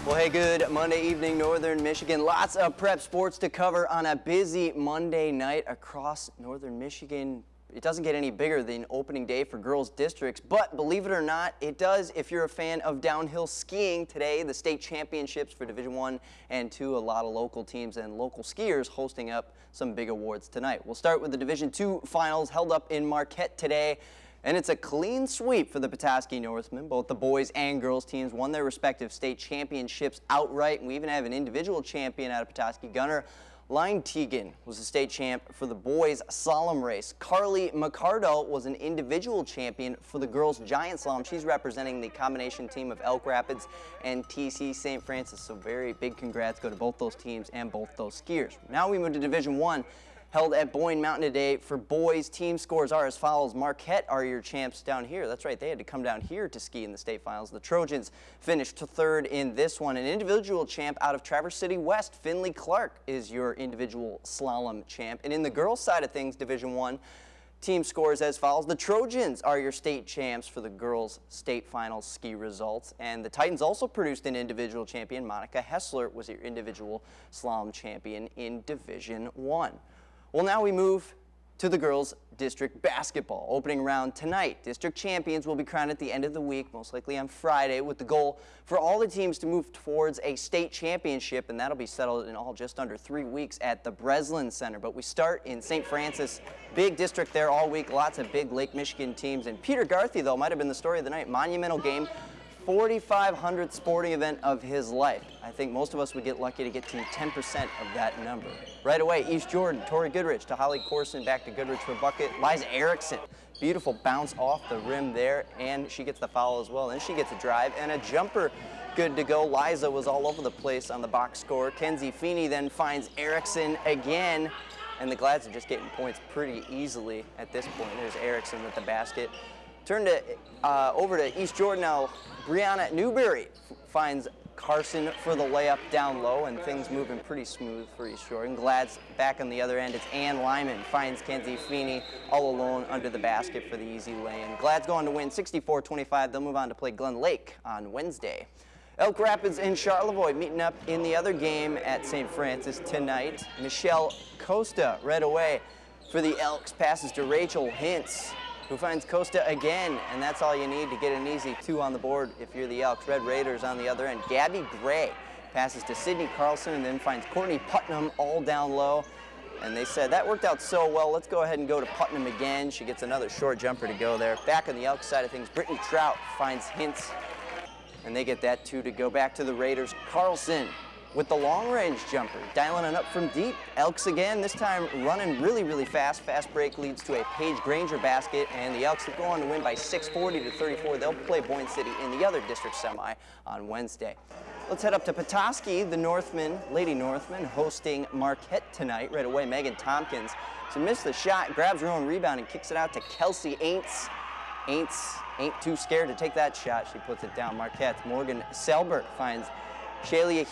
Well, hey, good Monday evening, Northern Michigan. Lots of prep sports to cover on a busy Monday night across Northern Michigan. It doesn't get any bigger than opening day for girls districts, but believe it or not, it does if you're a fan of downhill skiing. Today, the state championships for Division I and II, a lot of local teams and local skiers hosting up some big awards tonight. We'll start with the Division II finals held up in Marquette today. And it's a clean sweep for the Petoskey Northmen. Both the boys and girls teams won their respective state championships outright. And we even have an individual champion out of Petoskey. Gunnar Leintegan was the state champ for the boys slalom race. Carly McCardo was an individual champion for the girls giant slalom. She's representing the combination team of Elk Rapids and TC St. Francis. So very big congrats go to both those teams and both those skiers. Now we move to Division I. Held at Boyne Mountain today for boys. Team scores are as follows. Marquette are your champs down here. That's right, they had to come down here to ski in the state finals. The Trojans finished third in this one. An individual champ out of Traverse City West, Finley Clark, is your individual slalom champ. And in the girls' side of things, Division I, team scores as follows. The Trojans are your state champs for the girls' state finals ski results. And the Titans also produced an individual champion. Monica Hessler was your individual slalom champion in Division I. Well, now we move to the girls' district basketball. Opening round tonight. District champions will be crowned at the end of the week, most likely on Friday, with the goal for all the teams to move towards a state championship, and that'll be settled in all just under 3 weeks at the Breslin Center. But we start in St. Francis. Big district there all week, lots of big Lake Michigan teams. And Peter Garthy, though, might have been the story of the night. Monumental game. 4,500th sporting event of his life. I think most of us would get lucky to get to 10% of that number. Right away, East Jordan, Tori Goodrich to Holly Corson, back to Goodrich for a bucket. Liza Erickson, beautiful bounce off the rim there, and she gets the foul as well. Then she gets a drive and a jumper good to go. Liza was all over the place on the box score. Kenzie Feeney then finds Erickson again, and the Glads are just getting points pretty easily at this point. There's Erickson with the basket. Turn to over to East Jordan now. Brianna Newberry finds Carson for the layup down low, and things moving pretty smooth for East Jordan. Glad's back on the other end. It's Ann Lyman finds Kenzie Feeney all alone under the basket for the easy lay-in. Glad's going to win 64-25. They'll move on to play Glen Lake on Wednesday. Elk Rapids and Charlevoix meeting up in the other game at St. Francis tonight. Michelle Costa right away for the Elks, passes to Rachel Hintz, who finds Costa again, and that's all you need to get an easy 2 on the board if you're the Elks. Red Raiders on the other end. Gabby Gray passes to Sydney Carlson and then finds Courtney Putnam all down low. And they said, that worked out so well, let's go ahead and go to Putnam again. She gets another short jumper to go there. Back on the Elks side of things, Brittany Trout finds Hintz, and they get that 2 to go. Back to the Raiders. Carlson with the long-range jumper, dialing it up from deep. Elks again, this time running really, really fast. Fast break leads to a Paige Granger basket, and the Elks go on to win by 640-34. They'll play Boyne City in the other district semi on Wednesday. Let's head up to Petoskey. The Northmen, Lady Northmen, hosting Marquette tonight. Right away, Megan Tompkins. So missed the shot, grabs her own rebound, and kicks it out to Kelsey Aints. Aints ain't too scared to take that shot. She puts it down. Marquette's Morgan Selbert finds Shalia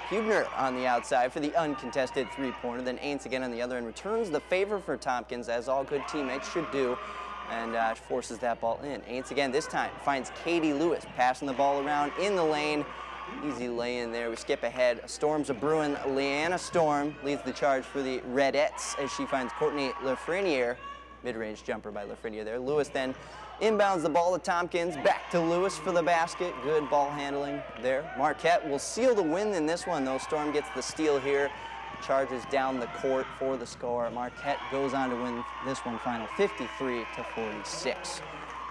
Hubner on the outside for the uncontested 3-pointer. Then Aints again on the other end returns the favor for Tompkins, as all good teammates should do, and forces that ball in. Aints again this time finds Katie Lewis, passing the ball around in the lane. Easy lay in there. We skip ahead. Storms a brewing. Leanna Storm leads the charge for the Redettes as she finds Courtney Lafreniere. Mid-range jumper by Lafreniere there. Lewis then inbounds the ball to Tompkins. Back to Lewis for the basket. Good ball handling there. Marquette will seal the win in this one, though. Storm gets the steal here. Charges down the court for the score. Marquette goes on to win this one final 53-46.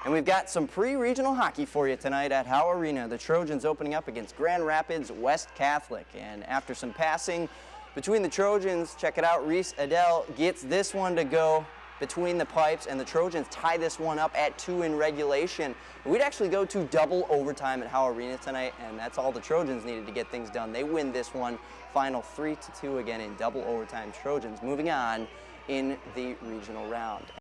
And we've got some pre-regional hockey for you tonight at Howe Arena. The Trojans opening up against Grand Rapids West Catholic. And after some passing between the Trojans, check it out, Reese Adele gets this one to go between the pipes, and the Trojans tie this one up at 2 in regulation. We'd actually go to double overtime at Howe Arena tonight, and that's all the Trojans needed to get things done. They win this one, final 3-2 again in double overtime. Trojans moving on in the regional round.